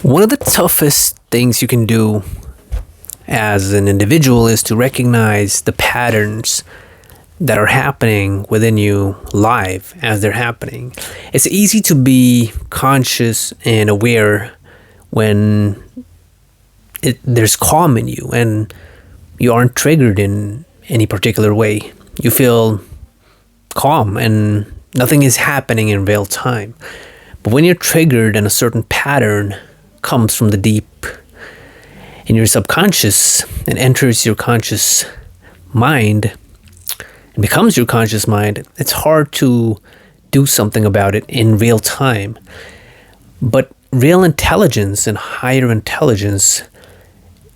One of the toughest things you can do as an individual is to recognize the patterns that are happening within you live as they're happening. It's easy to be conscious and aware when there's calm in you and you aren't triggered in any particular way. You feel calm and nothing is happening in real time. But when you're triggered and a certain pattern comes from the deep in your subconscious and enters your conscious mind and becomes your conscious mind, it's hard to do something about it in real time. But real intelligence and higher intelligence,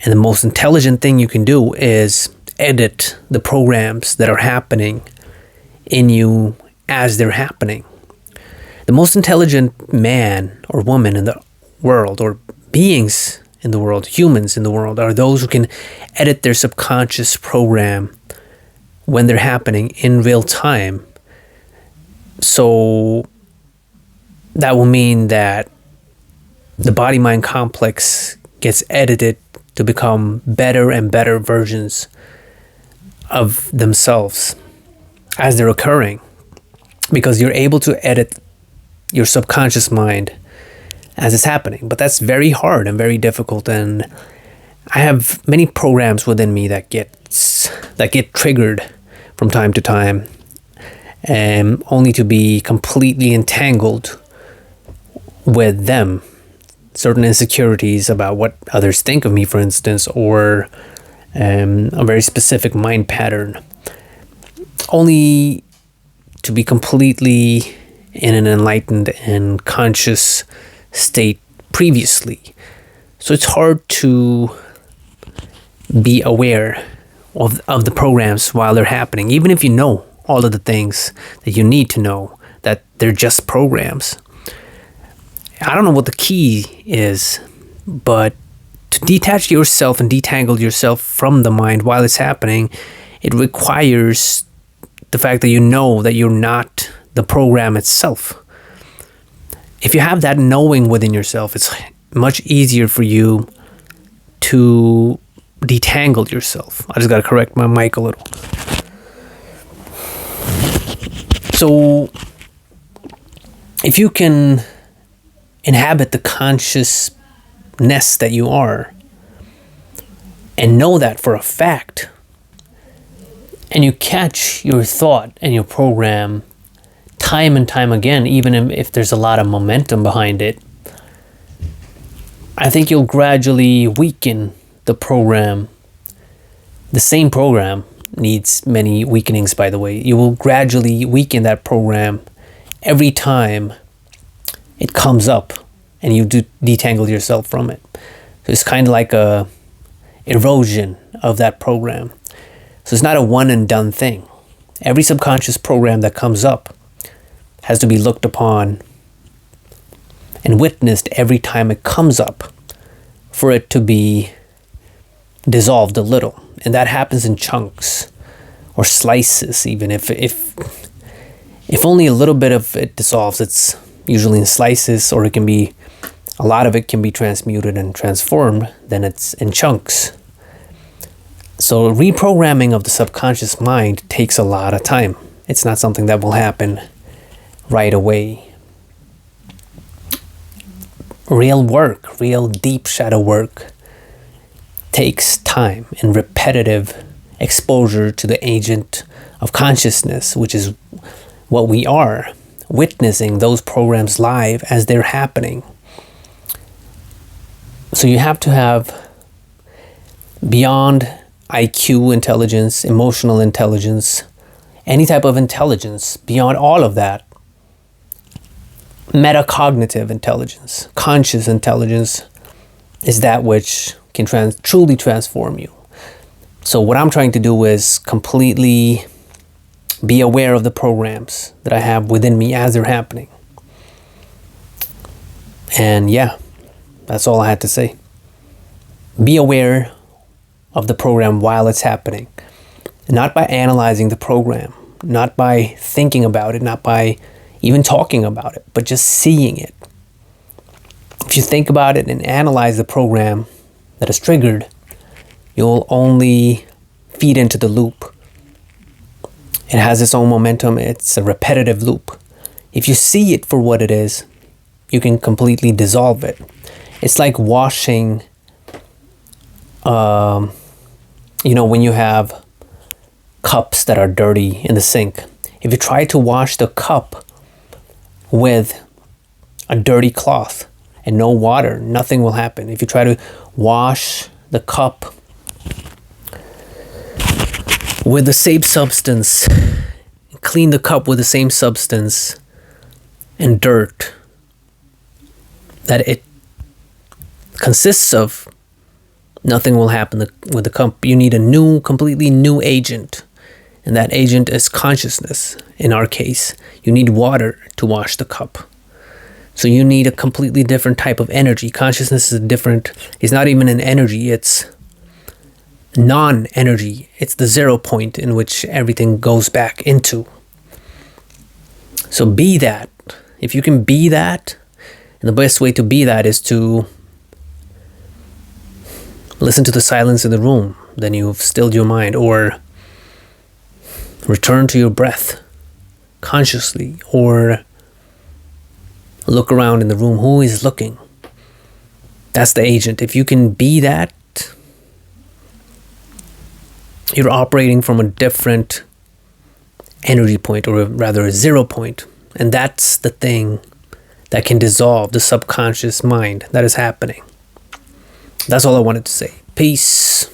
and the most intelligent thing you can do is edit the programs that are happening in you as they're happening. The most intelligent man or woman in the world, or beings in the world, humans in the world, are those who can edit their subconscious program when they're happening in real time. So that will mean that the body-mind complex gets edited to become better and better versions of themselves as they're occurring, because you're able to edit your subconscious mind as it's happening. But that's very hard and very difficult, and I have many programs within me that get triggered from time to time, only to be completely entangled with them. Certain insecurities about what others think of me, for instance, or a very specific mind pattern, only to be completely in an enlightened and conscious state previously. So it's hard to be aware of the programs while they're happening, even if you know all of the things that you need to know, that they're just programs. I don't know what the key is, but to detach yourself and detangle yourself from the mind while it's happening, it requires the fact that you know that you're not the program itself. If you have that knowing within yourself, it's much easier for you to detangle yourself. I just got to correct my mic a little. So if you can inhabit the consciousness that you are and know that for a fact, and you catch your thought and your program time and time again, even if there's a lot of momentum behind it, I think you'll gradually weaken the program. The same program needs many weakenings, by the way. You will gradually weaken that program every time it comes up and you do detangle yourself from it. So it's kind of like a erosion of that program. So it's not a one and done thing. Every subconscious program that comes up has to be looked upon and witnessed every time it comes up for it to be dissolved a little. And that happens in chunks or slices, even if only a little bit of it dissolves. It's usually in slices, or a lot of it can be transmuted and transformed, then it's in chunks. So reprogramming of the subconscious mind takes a lot of time. It's not something that will happen right away. Real work, real deep shadow work, takes time and repetitive exposure to the agent of consciousness, which is what we are, witnessing those programs live as they're happening. So you have to have, beyond IQ intelligence, emotional intelligence, any type of intelligence, beyond all of that, metacognitive intelligence, conscious intelligence, is that which can truly transform you. So what I'm trying to do is completely be aware of the programs that I have within me as they're happening. And yeah, that's all I had to say. Be aware of the program while it's happening. Not by analyzing the program, not by thinking about it, not by even talking about it, but just seeing it. If you think about it and analyze the program that is triggered, you'll only feed into the loop. It has its own momentum. It's a repetitive loop. If you see it for what it is, you can completely dissolve it. It's like washing, when you have cups that are dirty in the sink. If you try to wash the cup with a dirty cloth and no water, nothing will happen. If you try to wash the cup with the same substance, clean the cup with the same substance and dirt that it consists of, nothing will happen with the cup. You need a completely new agent, and that agent is consciousness. In our case, you need water to wash the cup. So you need a completely different type of energy. Consciousness is different. It's not even an energy. It's non-energy. It's the 0 point in which everything goes back into. So be that. If you can be that, and the best way to be that is to listen to the silence in the room. Then you've stilled your mind, or return to your breath consciously, or look around in the room. Who is looking? That's the agent. If you can be that, you're operating from a different energy point, or rather a 0 point. And that's the thing that can dissolve the subconscious mind that is happening. That's all I wanted to say. Peace.